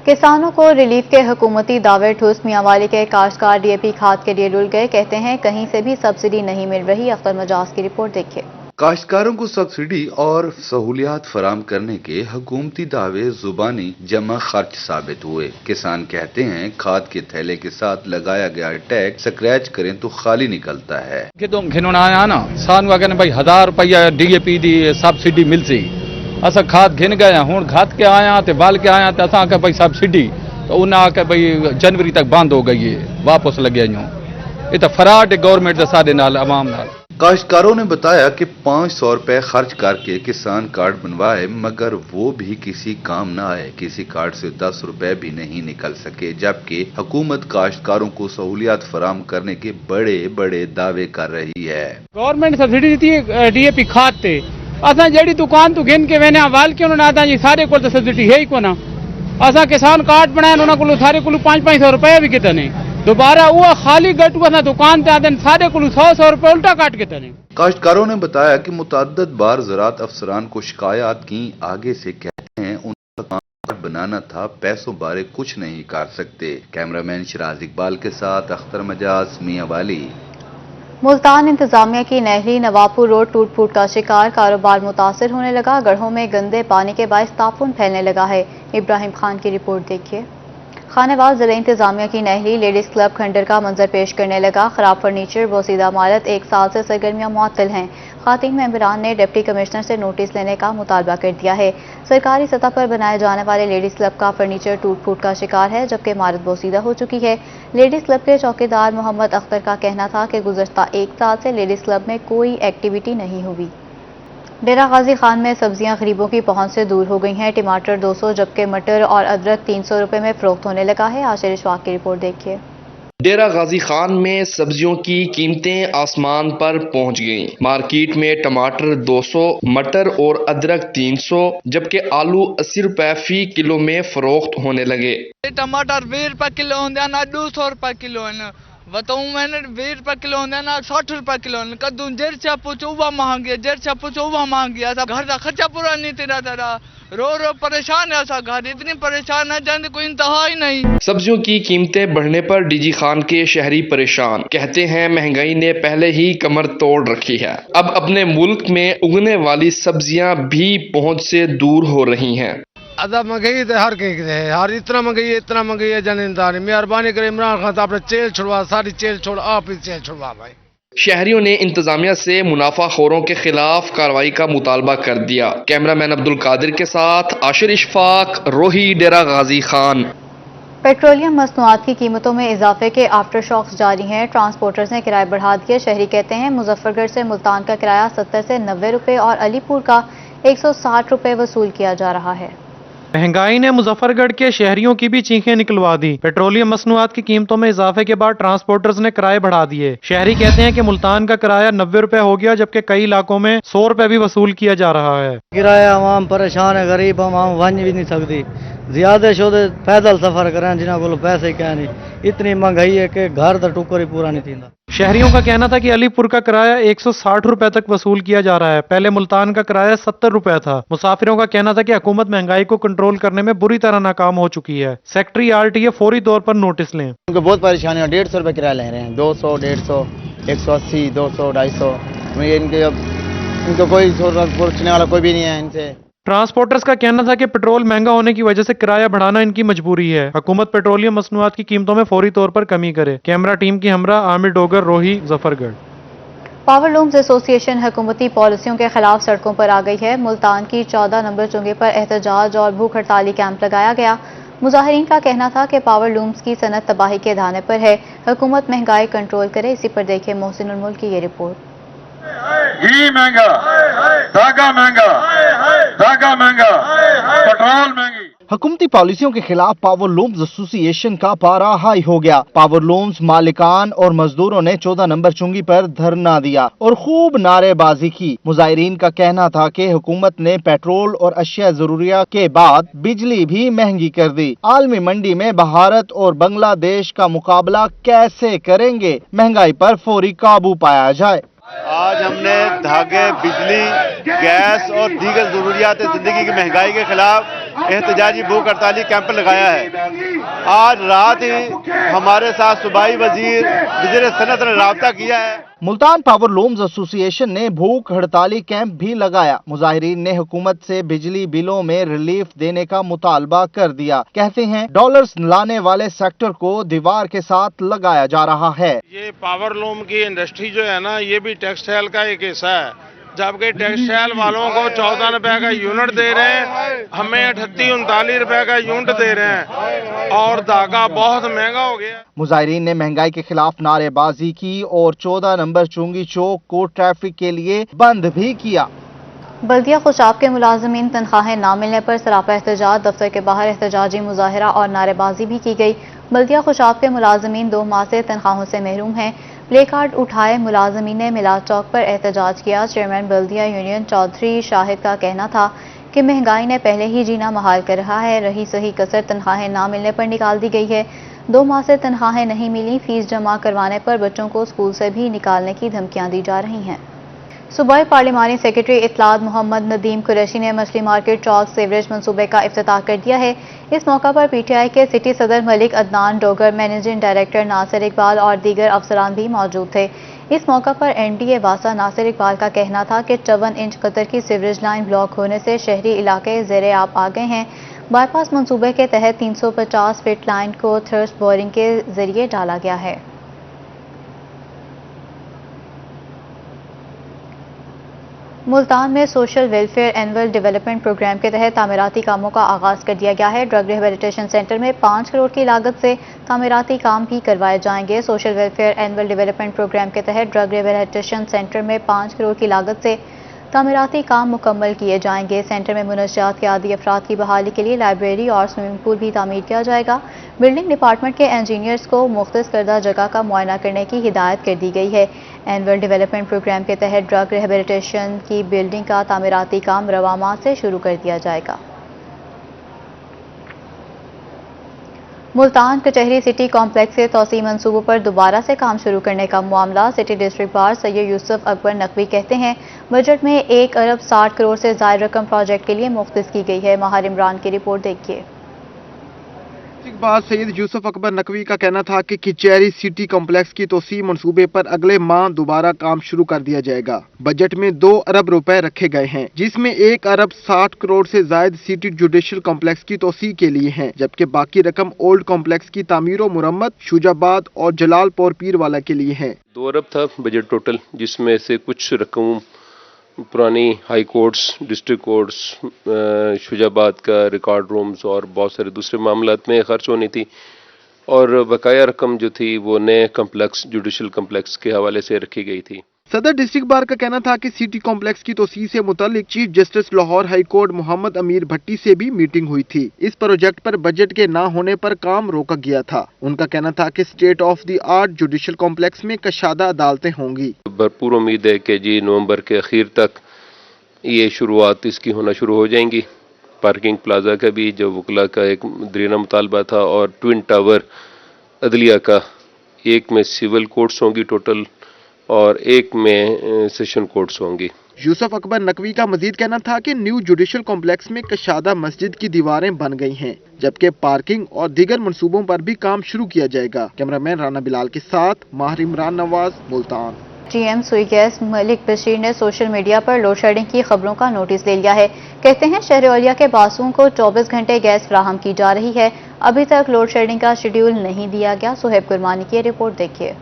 किसानों को रिलीफ के हुकूमती दावे ठूस मियांवाली के काश्तकार डीएपी खाद के लिए रुल गए। कहते हैं कहीं से भी सब्सिडी नहीं मिल रही। अख्तर मजाज की रिपोर्ट देखिए। काश्तकारों को सब्सिडी और सहूलियात फराम करने के हुकूमती दावे जुबानी जमा खर्च साबित हुए। किसान कहते हैं खाद के थैले के साथ लगाया गया टैक्स स्क्रैच करें तो खाली निकलता है। आया ना सानू अगर भाई 1000 रुपया डीएपी दी सब्सिडी मिल सी अस खाद घिन गए हूँ घत के आया तो बल के आया तो अस आके भाई सब्सिडी तो उन्हें आके भाई जनवरी तक बंद हो गई है वापस लगे यूँ ये तो फराड है गवर्नमेंट का सारे नाल अवाम नाल। काश्तकारों ने बताया कि 500 रुपए खर्च करके किसान कार्ड बनवाए मगर वो भी किसी काम न आए। किसी कार्ड से 10 रुपए भी नहीं निकल सके, जबकि हुकूमत काश्तकारों को सहूलियात फराम करने के बड़े बड़े दावे कर रही है। गवर्नमेंट सब्सिडी दी डीएपी खाद ते असा जेडी दुकान तो गिन के वेने वाल के उन्होंने आता जी सारे को सब्सिडी है ही को ना। असा किसान कार्ड बनाए उन्होंने को सारे को 500 रुपया भी कितने नहीं दोबारा वो खाली गट हुआ दुकान ते आते सारे को 100 रुपये उल्टा काट के तने। काश्तकारों ने बताया कि मुतअद्दिद बार ज़राअत अफसरान को शिकायत की, आगे से कहते हैं उनका काम बनाना था, पैसों बारे कुछ नहीं कर सकते। कैमरामैन शिराज इकबाल के साथ अख्तर मजाज, मियांवाली। मुल्तान इंतजामिया की नहरी नवाबपुर रोड टूट फूट का शिकार, कारोबार मुतासर होने लगा। गढ़ों में गंदे पानी के बायस ताफुन फैलने लगा है। इब्राहिम खान की रिपोर्ट देखिए। खानेवाल जिला इंतजामिया की नहरी लेडीज क्लब खंडर का मंजर पेश करने लगा। खराब फर्नीचर, बोसीदा इमारत, 1 साल से सरगर्मियां मुअत्तल हैं। खातीन मेंबरान ने डिप्टी कमिश्नर से नोटिस लेने का मुतालबा कर दिया है। सरकारी सतह पर बनाए जाने वाले लेडीज क्लब का फर्नीचर टूट फूट का शिकार है, जबकि इमारत बोसीदा हो चुकी है। लेडीज क्लब के चौकीदार मोहम्मद अख्तर का कहना था कि गुज़श्ता 1 साल से लेडीज क्लब में कोई एक्टिविटी नहीं हुई। डेरा गाजी खान में सब्जियां गरीबों की पहुंच से दूर हो गई हैं। टमाटर 200 जबकि मटर और अदरक 300 रुपए में फरोख्त होने लगा है। आशिर इशफाक की रिपोर्ट देखिए। डेरा गाजी खान में सब्जियों की कीमतें आसमान पर पहुंच गईं। मार्केट में टमाटर 200, मटर और अदरक 300 जबकि आलू 80 रुपए फी किलो में फरोख्त होने लगे। टमाटर 20 रुपए किलो होंगे ना 200 रुपए किलो है बताऊं मैंने 20 रुपए किलो होंगे ना 60 रुपए किलो कद्दू जेर से पूछो वह महंगी जेर से पूछो वह महंगी ऐसा घर का खर्चा पूरा नहीं तेरा तेरा रो रो परेशान है। ऐसा घर इतनी परेशान है जन कोई इंतहा ही नहीं। सब्जियों की कीमतें बढ़ने पर डीजी खान के शहरी परेशान। कहते हैं महंगाई ने पहले ही कमर तोड़ रखी है, अब अपने मुल्क में उगने वाली सब्जियां भी पहुंच से दूर हो रही हैं। अदा महंगाई तो हर कहीं है, हर इतना महंगाई है जनदार मेहरबानी करे इमरान खान आपने जेल छुड़वा, सारी जेल छोड़ आप ही जेल छुड़वा भाई। शहरियों ने इंतजामिया से मुनाफाखोरों के खिलाफ कार्रवाई का मुतालबा कर दिया। कैमरामैन अब्दुल कादिर के साथ आशिर इशफाक, रोही, डेरा गाजी खान। पेट्रोलियम मसनूआत की कीमतों में इजाफे के आफ्टर शॉक्स जारी हैं। ट्रांसपोर्टर्स ने किराए बढ़ा दिए। शहरी कहते हैं मुजफ्फरगढ़ से मुल्तान का किराया 70 से 90 रुपए और अलीपुर का 160 रुपए वसूल किया जा रहा है। महंगाई ने मुजफ्फरगढ़ के शहरियों की भी चीखें निकलवा दी। पेट्रोलियम मसनूआत की कीमतों में इजाफे के बाद ट्रांसपोर्टर्स ने किराए बढ़ा दिए। शहरी कहते हैं कि मुल्तान का किराया 90 रुपए हो गया, जबकि कई इलाकों में 100 रुपए भी वसूल किया जा रहा है। किराया आवाम परेशान है, गरीब आवाम वन भी नहीं सकती। ज्यादा शोदे पैदल सफर करें जिन्हों को पैसे क्या नहीं, इतनी महंगाई है कि घर का टुकर ही पूरा नहीं थींदा। शहरियों का कहना था कि अलीपुर का किराया 160 रुपए तक वसूल किया जा रहा है। पहले मुल्तान का किराया 70 रुपए था। मुसाफिरों का कहना था कि हुकूमत महंगाई को कंट्रोल करने में बुरी तरह नाकाम हो चुकी है। सेक्रेटरी आरटीए फौरी तौर पर नोटिस लें। उनको बहुत परेशानी है, 150 रुपए किराया ले रहे हैं, 200, 150, 180, 200, 250। इनको कोई पूछने वाला कोई भी नहीं है इनसे। ट्रांसपोर्टर्स का कहना था कि पेट्रोल महंगा होने की वजह से किराया बढ़ाना इनकी मजबूरी है। हुकूमत पेट्रोलियम मसनूआत की कीमतों में फौरी तौर पर कमी करे। कैमरा टीम की हमरा आमिर डोगर, रोही, मुजफ्फरगढ़। पावर लूम्स एसोसिएशन हुकूमती पॉलिसियों के खिलाफ सड़कों पर आ गई है। मुल्तान की 14 नंबर चुंगी पर एहतजाज और भूख हड़ताली कैंप लगाया गया। मुजाहिरीन का कहना था कि पावर लूम्स की सनत तबाही के धाने पर है। हुकूमत महंगाई कंट्रोल करे। इसी पर देखें मोहसिन उल मुल्क की ये रिपोर्ट। घी महंगा, धागा महंगा, पेट्रोल महंगी। हुकूमती पॉलिसियों के खिलाफ पावर लूम्स एसोसिएशन का पारा हाई हो गया। पावर लूम्स मालिकान और मजदूरों ने 14 नंबर चुंगी पर धरना दिया और खूब नारेबाजी की। मुजाहिरीन का कहना था कि हुकूमत ने पेट्रोल और अशिया जरूरिया के बाद बिजली भी महंगी कर दी। आलमी मंडी में भारत और बांग्लादेश का मुकाबला कैसे करेंगे? महंगाई पर फौरी काबू पाया जाए। आज हमने धागे, बिजली गैस और दीगर ज़रूरियात ज़िंदगी की महंगाई के खिलाफ एहतजाजी भूख हड़ताली कैंप लगाया है। आज रात ही हमारे साथ सूबाई वज़ीर सनत ने राब्ता किया है। मुल्तान पावर लूम्स एसोसिएशन ने भूख हड़ताली कैंप भी लगाया। मुजाहिरीन ने हुकूमत से बिजली बिलों में रिलीफ देने का मुतालबा कर दिया। कहते हैं डॉलर्स लाने वाले सेक्टर को दीवार के साथ लगाया जा रहा है। ये पावर लूम की इंडस्ट्री जो है ना, ये भी टेक्सटाइल का एक हिस्सा है, जबकि टेक्सटाइल वालों को 14 रुपए का यूनिट दे रहे हैं, हमें 38-39 रुपए का यूनिट दे रहे हैं और धागा बहुत महंगा हो गया। मुजाहिरीन ने महंगाई के खिलाफ नारेबाजी की और 14 नंबर चुंगी चौक को ट्रैफिक के लिए बंद भी किया। बल्दिया खुशाब के मुलाजमीन तनख्वाहें न मिलने पर सरापा एहतजाज, दफ्तर के बाहर एहतजाजी मुजाहरा और नारेबाजी भी की गई। बल्दिया खुशाब के मुलाजमीन 2 माह से तनख्वाहों से महरूम हैं। प्ले कार्ड उठाए मुलाजमीन ने मिलाद चौक पर एहतजाज किया। चेयरमैन बल्दिया यूनियन चौधरी शाहिद का कहना था कि महंगाई ने पहले ही जीना महाल कर रहा है, रही सही कसर तनख्वाहें ना मिलने पर निकाल दी गई है। 2 माह से तनख्वाहें नहीं मिली, फीस जमा करवाने पर बच्चों को स्कूल से भी निकालने की धमकियां दी जा रही हैं। सूबाई पार्लिमानी सेक्रेटरी इत्तलात मोहम्मद नदीम कुरैशी ने मछली मार्केट चौक सीवरेज मंसूबे का इफ्तिताह कर दिया है। इस मौका पर पीटीआई के सिटी सदर मलिक अदनान डोगर, मैनेजिंग डायरेक्टर नासिर इकबाल और दीगर अफसरान भी मौजूद थे। इस मौका पर एनडीए वासा नासिर इकबाल का कहना था कि 54 इंच कतर की सीवरेज लाइन ब्लॉक होने से शहरी इलाके ज़ेरे आब आ गए हैं। बाईपास मंसूबे के तहत 350 फीट लाइन को थ्रस्ट बोरिंग के जरिए डाला गया है। मुल्तान में social welfare annual development programme के तहत तामीराती कामों का आगाज़ कर दिया गया है। ड्रग रिहेबिलिटेशन सेंटर में 5 करोड़ की लागत से तामीराती काम भी करवाए जाएंगे। Social welfare annual development programme के तहत ड्रग रिहेबिलिटेशन सेंटर में 5 करोड़ की लागत से तामीराती काम मुकम्मल किए जाएंगे। सेंटर में मुनशियात के आदी अफराद की बहाली के लिए लाइब्रेरी और स्विमिंग पूल भी तामीर किया जाएगा। बिल्डिंग डिपार्टमेंट के इंजीनियर्स को मुख्तस करदा जगह का मुआयना करने की हिदायत कर दी गई है। एनुअल डेवलपमेंट प्रोग्राम के तहत ड्रग रिहेबिलिटेशन की बिल्डिंग का तामीराती काम रवा माह से शुरू कर दिया जाएगा। मुल्तान कचहरी सिटी कॉम्प्लेक्स से तोसी मंसूबों पर दोबारा से काम शुरू करने का मामला city district bar Syed Yusuf Akbar Naqvi कहते हैं बजट में 1 अरब 60 करोड़ से ज़ायद रकम प्रोजेक्ट के लिए मुख्तस की गई है। माहिर इमरान की रिपोर्ट देखिए। बार सैयद यूसुफ अकबर नकवी का कहना था कि कचहरी सिटी कॉम्प्लेक्स की तोसी मंसूबे पर अगले माह दोबारा काम शुरू कर दिया जाएगा। बजट में 2 अरब रुपए रखे गए हैं, जिसमें 1 अरब 60 करोड़ से जायद सिटी जुडिशल कॉम्प्लेक्स की तोसी के लिए हैं, जबकि बाकी रकम ओल्ड कॉम्प्लेक्स की तामीर व मुरम्मत शुजाबाद और जलालपुर पीरवाला के लिए है। 2 अरब था बजट टोटल, जिसमें से कुछ रकम पुरानी high courts, district courts, Shujabad का रिकॉर्ड रूम्स और बहुत सारे दूसरे मामलात में खर्च होनी थी और बकाया रकम जो थी वो नए कम्प्लेक्स जुडिशल कम्प्लेक्स के हवाले से रखी गई थी। सदर डिस्ट्रिक्ट बार का कहना था कि सिटी कॉम्प्लेक्स की तोसी से मुतालिक chief justice Lahore high court Mohammad Amir Bhatti से भी मीटिंग हुई थी। इस प्रोजेक्ट पर बजट के ना होने पर काम रोका गया था। उनका कहना था कि state of the art judicial complex में कशादा अदालतें होंगी। भरपूर उम्मीद है कि जी नवंबर के आखिर तक ये शुरुआत इसकी होना शुरू हो जाएंगी। पार्किंग प्लाजा का भी जो वकला का एक दरीना मुतालबा था और ट्विन टावर अदलिया का, एक में सिविल कोर्ट्स होंगी टोटल और एक में सेशन कोर्ट्स होंगी। यूसुफ अकबर नकवी का मजीद कहना था कि न्यू जुडिशल कॉम्प्लेक्स में कशादा मस्जिद की दीवारें बन गई हैं, जबकि पार्किंग और दीगर मंसूबों पर भी काम शुरू किया जाएगा। कैमरामैन राना बिलाल के साथ माहिर इमरान नवाज, मुल्तान। जीएम सुई गैस मलिक बशीर ने सोशल मीडिया पर लोड शेडिंग की खबरों का नोटिस ले लिया है। कहते हैं शहर औलिया के बासुओं को 24 घंटे गैस फराहम की जा रही है। अभी तक लोड शेडिंग का शेड्यूल नहीं दिया गया। सुहेब कुरबानी की रिपोर्ट देखिए।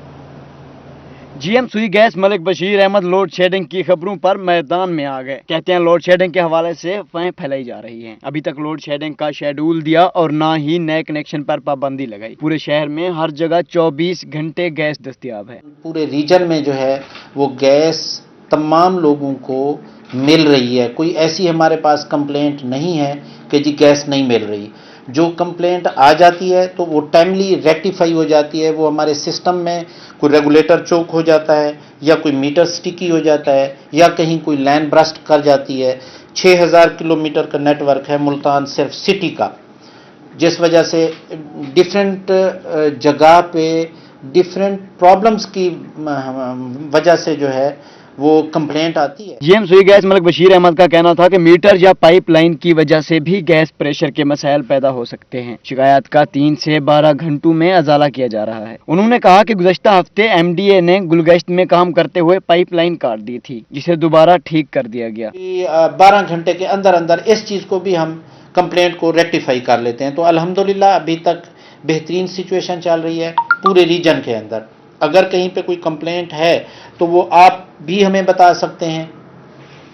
GM Sui gas Malik Bashir Ahmed load shedding की खबरों पर मैदान में आ गए। कहते हैं लोड शेडिंग के हवाले से अफवाहें फैलाई जा रही हैं। अभी तक लोड शेडिंग का शेड्यूल दिया और ना ही नए कनेक्शन पर पाबंदी लगाई। पूरे शहर में हर जगह 24 घंटे गैस दस्तयाब है। पूरे रीजन में जो है वो गैस तमाम लोगों को मिल रही है। कोई ऐसी हमारे पास कंप्लेंट नहीं है कि जी गैस नहीं मिल रही। जो कंप्लेंट आ जाती है तो वो टाइमली रेक्टिफाई हो जाती है। वो हमारे सिस्टम में कोई रेगुलेटर चोक हो जाता है या कोई मीटर स्टिकी हो जाता है या कहीं कोई लाइन ब्रस्ट कर जाती है। 6000 किलोमीटर का नेटवर्क है मुल्तान सिर्फ सिटी का, जिस वजह से डिफरेंट जगह पे डिफरेंट प्रॉब्लम्स की वजह से जो है वो कंप्लेंट आती है। जीएम सुई गैस मलिक बशीर अहमद का कहना था कि मीटर या पाइप लाइन की वजह से भी गैस प्रेशर के मसाइल पैदा हो सकते हैं। शिकायत का 3 से 12 घंटों में अजाला किया जा रहा है। उन्होंने कहा कि गुज़श्ता हफ्ते एमडीए ने गुलगश्त में काम करते हुए पाइप लाइन काट दी थी, जिसे दोबारा ठीक कर दिया गया। 12 घंटे के अंदर अंदर इस चीज को भी हम कंप्लेंट को रेक्टिफाई कर लेते हैं। तो अल्हम्दुलिल्लाह अभी तक बेहतरीन सिचुएशन चल रही है पूरे रीजन के अंदर। अगर कहीं पे कोई कंप्लेंट है तो वो आप भी हमें बता सकते हैं।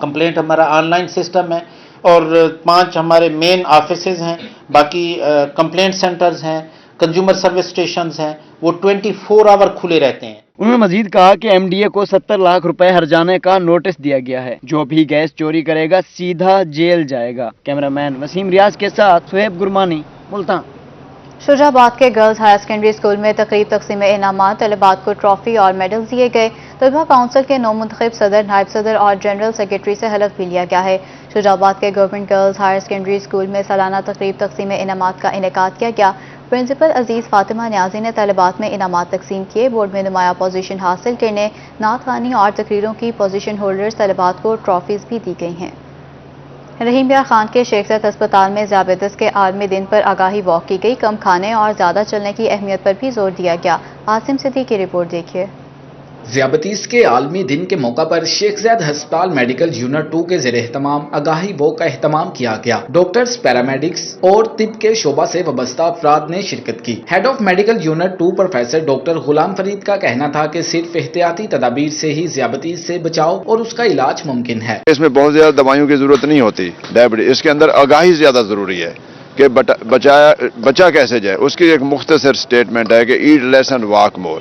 कंप्लेंट हमारा ऑनलाइन सिस्टम है और 5 हमारे मेन ऑफिसेज हैं, बाकी कंप्लेंट सेंटर्स हैं, कंज्यूमर सर्विस स्टेशंस हैं, वो 24 आवर खुले रहते हैं। उन्होंने मजीद कहा कि एमडीए को 70 लाख रुपए हर्जाने का नोटिस दिया गया है। जो भी गैस चोरी करेगा सीधा जेल जाएगा। कैमरामैन वसीम रियाज के साथ सुहेब गुरमानी, मुल्तान। शुजाबाद के गर्ल्स हायर सेकेंडरी स्कूल में तकरीब तकसीम इनामात, तलबात को ट्रॉफी और मेडल दिए गए। तलबा काउंसिल के नौ मुंतखब सदर, नायब सदर और जनरल सेक्रेटरी से हलफ भी लिया गया है। शुजाबाद के government girls higher secondary school में सालाना तकरीब तकसीम इनामात का इनेकाद किया गया। प्रिंसिपल अजीज फातिमा न्याजी ने तलबात में इनामात तकसीम किए। बोर्ड में नुमाया पोजीशन हासिल करने, नात खानी और तकरीरों की पोजीशन होल्डर्स तलबात को ट्रॉफीज भी दी गई हैं। रहीम यार खान के शेख ज़ैद अस्पताल में ज़ियाबतीस के आलमी दिन पर आगाही वॉक की गई। कम खाने और ज़्यादा चलने की अहमियत पर भी जोर दिया गया। आसिम सिद्दीकी की रिपोर्ट देखिए। ज़ियाबतीस के आलमी दिन के मौका पर शेख ज़ैद अस्पताल मेडिकल यूनिट 2 के ज़ेरे एहतमाम आगाही वॉक का एहतमाम किया गया। डॉक्टर्स, पैरामेडिक्स और तिब के शोबा से वाबस्ता अफराद ने शिरकत की। Head of medical unit 2 professor doctor Ghulam Farid का कहना था कि सिर्फ एहतियाती तदाबीर से ही ज़ियाबतीस से बचाव और उसका इलाज मुमकिन है। इसमें बहुत ज्यादा दवाइयों की जरूरत नहीं होती। डायबिटीज इसके अंदर आगाही ज्यादा जरूरी है कि बचा कैसे जाए। उसकी एक मुख्तसर स्टेटमेंट है कि ईट लेस एंड वॉक मोर,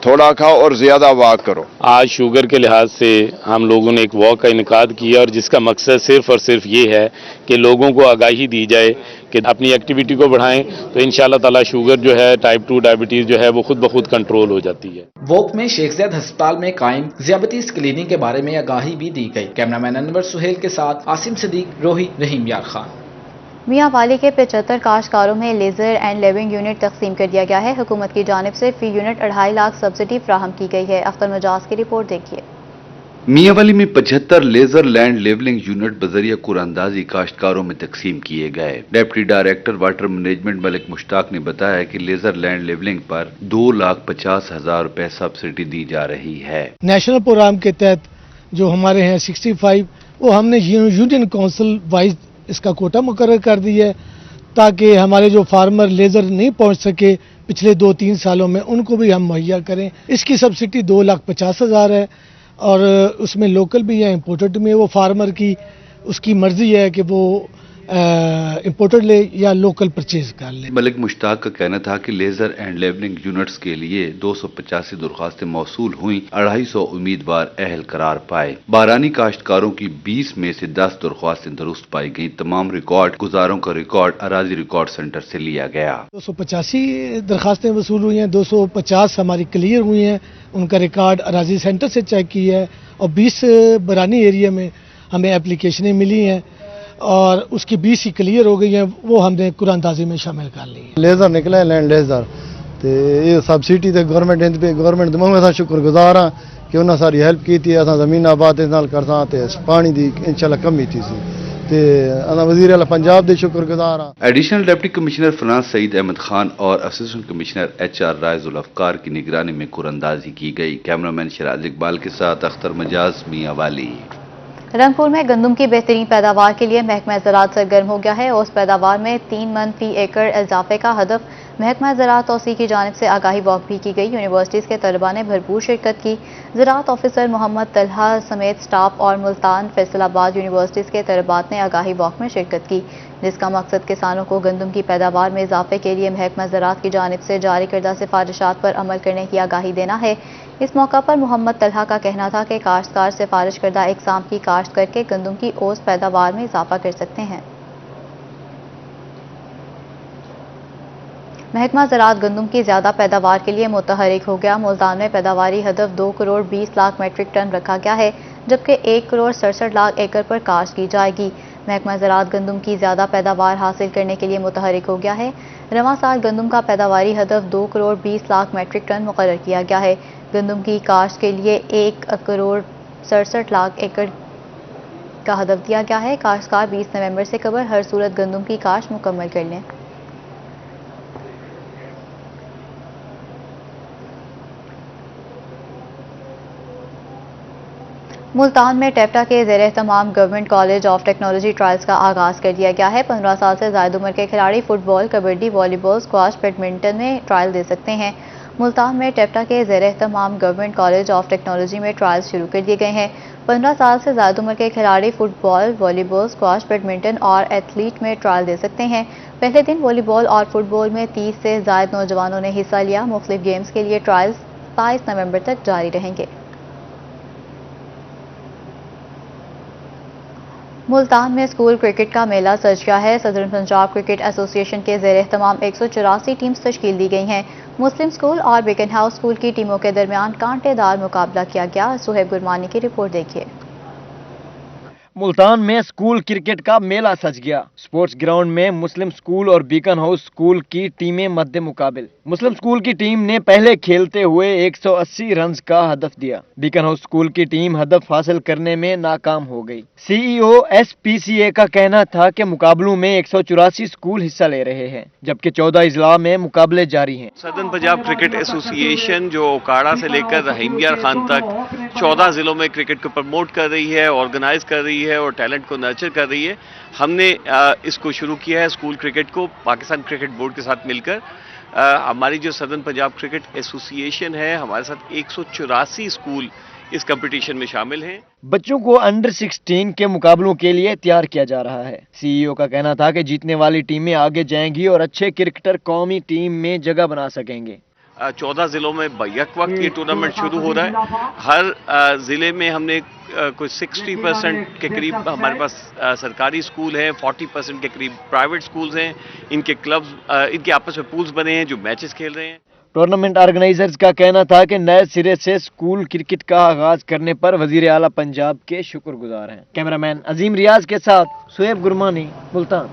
थोड़ा खाओ और ज्यादा वॉक करो। आज शुगर के लिहाज से हम लोगों ने एक वॉक का इनेकाद किया और जिसका मकसद सिर्फ और सिर्फ ये है कि लोगों को आगाही दी जाए कि अपनी एक्टिविटी को बढ़ाएं, तो इंशाल्लाह ताला शुगर जो है, टाइप 2 डायबिटीज जो है, वो खुद ब खुद कंट्रोल हो जाती है। वॉक में शेख ज़ैद अस्पताल में कायम ज़ियाबतीस क्लिनिक के बारे में आगाही भी दी गई। कैमरामैन अनवर सुहेल के साथ आसिम सिद्दीक, रोही, रहीम यार खान। मियां वाली के 75 काश्तकारों में लेजर एंड लेविंग यूनिट तकसीम कर दिया गया है। हुकूमत की जानिब से फी यूनिट 2.5 लाख सब्सिडी फ्राहम की गई है। अख्तर मजाज की रिपोर्ट देखिए। मियांवाली में 75 लेजर लैंड लेवलिंग यूनिट बजरिया कुरानंदाजी काश्तकारों में तकसीम किए गए। Deputy director water management Malik Mushtaq ने बताया कि लेजर लैंड लेवलिंग पर 2,50,000 रुपए सब्सिडी दी जा रही है। नेशनल प्रोग्राम के तहत जो हमारे हैं 65, वो हमने यूनियन काउंसिल वाइज इसका कोटा मुकर्रर कर दिया है ताकि हमारे जो फार्मर लेजर नहीं पहुंच सके पिछले 2-3 सालों में, उनको भी हम मुहैया करें। इसकी सब्सिडी 2,50,000 है और उसमें लोकल भी है, इम्पोर्टेड में। वो फार्मर की उसकी मर्जी है कि वो इम्पोर्टेड ले या लोकल परचेज कर ले। मलिक मुश्ताक का कहना था कि लेजर एंड लेवलिंग यूनिट्स के लिए 285 दरख्वास्तें मौसूल हुई, 250 उम्मीदवार अहल करार पाए। बारानी काश्तकारों की 20 में से 10 दरख्वास्तें दुरुस्त पाई गई। तमाम रिकॉर्ड गुजारों का रिकॉर्ड अराजी रिकॉर्ड सेंटर से लिया गया। 285 दरखास्तें वसूल हुई हैं, 250 हमारी क्लियर हुई हैं, उनका रिकॉर्ड अराजी सेंटर से चेक किया है और 20 बरानी एरिया में हमें एप्लीकेशनें मिली हैं और उसकी 20 ही क्लियर हो गई हैं, वो हमने कुरानंदाजी में शामिल कर ली। लेजर निकला है, लैंड लेजर तो ये सब्सिडी तो गवर्नमेंट दमां शुक्रगुजार हाँ कि उन्हें सारी हेल्प की थी। असां ज़मीन आबाद इस नाल करसां ते पानी दी इंशाल्लाह कमी थी ते असां वज़ीर आला पंजाब दे शुक्रगुजार हाँ। एडिशनल डिप्टी कमिश्नर फरांस सईद अहमद खान और असिस्टेंट कमिश्नर HR राइजुल अफकार की निगरानी में कुरानंदाजी की गई। कैमरामैन शराज इकबाल के साथ अख्तर मजाज, मियांवाली। रंगपुर में गंदम की बेहतरीन पैदावार के लिए महकमा ज़राअत सरगर्म हो गया है। उस पैदावार में 3 मन फी एकड़ इजाफे का हदफ महकमा ज़राअत तौसी की जानिब से आगाही वॉक भी की गई। यूनिवर्सिटीज़ के तलबा ने भरपूर शिरकत की। ज़राअत ऑफिसर मोहम्मद तलहा समेत स्टाफ और मुल्तान, फैसलाबाद यूनिवर्सिटीज़ के तलबात ने आगाही वॉक में शिरकत की, जिसका मकसद किसानों को गंदम की पैदावार में इजाफे के लिए महकमा ज़राअत की जानिब से जारी करदा सिफारिशात पर अमल करने की आगाही देना है। इस मौका पर मोहम्मद तलहा का कहना था कि काश्तकार सिफारिश करदा इकसाम की काश्त करके गंदम की औसत पैदावार में इजाफा कर सकते हैं। महकमा ज़राअत गंदम की ज़्यादा पैदावार के लिए मुतहरिक हो गया। मुल्तान में पैदावारी हदफ 2 करोड़ 20 लाख मेट्रिक टन रखा गया है, जबकि 1 करोड़ 67 लाख एकड़ पर काश्त की जाएगी। महकमा ज़राअत गंदम की ज़्यादा पैदावार हासिल करने के लिए मुतहरिक हो गया है। रवां साल गंदम का पैदावारी हदफ 2 करोड़ 20 लाख मेट्रिक टन मुकर्रर किया गया है। गंदम की काश्त के लिए 1 करोड़ 67 लाख एकड़ का हदफ दिया गया है। काश्तकार 20 नवंबर से कबल हर सूरत गंदम की काश्त मुकम्मल कर लें। मुल्तान में टेप्टा के ज़ेर एहतमाम government college of technology trials का आगाज़ कर दिया गया है। 15 साल से ज़ायद उम्र के खिलाड़ी football, kabaddi, volleyball, squash, badminton में ट्रायल दे सकते हैं। मुल्तान में टेप्टा के ज़ेर एहतमाम गवर्नमेंट कॉलेज ऑफ टेक्नोलॉजी में ट्रायल्स शुरू कर दिए गए हैं। 15 साल से ज़ायद उम्र के खिलाड़ी फुटबॉल, वॉलीबॉल, स्क्वाश, बैडमिंटन और एथलीट में ट्रायल दे सकते हैं। पहले दिन वॉलीबॉल और फुटबॉल में 30 से ज़ायद नौजवानों ने हिस्सा लिया। मुख्तलिफ गेम्स के लिए ट्रायल्स 22 नवंबर तक जारी रहेंगे। मुल्तान में स्कूल क्रिकेट का मेला सज गया है। सदरन पंजाब क्रिकेट एसोसिएशन के ज़ेर एहतमाम 184 टीम्स तश्कील दी गई हैं। मुस्लिम स्कूल और बेकन हाउस स्कूल की टीमों के दरमियान कांटेदार मुकाबला किया गया। सुहेब गुरमानी की रिपोर्ट देखिए। मुल्तान में स्कूल क्रिकेट का मेला सज गया। स्पोर्ट्स ग्राउंड में मुस्लिम स्कूल और बीकन हाउस स्कूल की टीमें मध्य मुकाबिल। मुस्लिम स्कूल की टीम ने पहले खेलते हुए 180 रन का हदफ दिया। बीकन हाउस स्कूल की टीम हदफ हासिल करने में नाकाम हो गई। सीईओ एसपीसीए का कहना था कि मुकाबलों में 184 स्कूल हिस्सा ले रहे हैं, जबकि 14 इजला में मुकाबले जारी हैं। सदर्न पंजाब क्रिकेट एसोसिएशन जो ओकाड़ा से लेकर रहीमियार खान तक 14 जिलों में क्रिकेट को प्रमोट कर रही है, ऑर्गेनाइज कर रही है और टैलेंट को नर्चर कर रही है। हमने इसको शुरू किया है स्कूल क्रिकेट को पाकिस्तान क्रिकेट बोर्ड के साथ मिलकर। हमारी जो सदर्न पंजाब क्रिकेट एसोसिएशन है, हमारे साथ 184 स्कूल इस कंपटीशन में शामिल हैं। बच्चों को अंडर 16 के मुकाबलों के लिए तैयार किया जा रहा है। सीईओ का कहना था कि जीतने वाली टीमें आगे जाएंगी और अच्छे क्रिकेटर कौमी टीम में जगह बना सकेंगे। 14 जिलों में बैक वक्त ये टूर्नामेंट शुरू हो रहा है। हर जिले में हमने कुछ 60% के करीब हमारे पास सरकारी स्कूल हैं, 40% के करीब प्राइवेट स्कूल्स हैं। इनके क्लब्स, इनके आपस में पूल्स बने हैं जो मैचेस खेल रहे हैं। टूर्नामेंट ऑर्गेनाइजर्स का कहना था कि नए सिरे से स्कूल क्रिकेट का आगाज करने पर वजीर आला पंजाब के शुक्रगुजार हैं। कैमरामैन अजीम रियाज के साथ सुहेब गुरमानी, मुल्तान।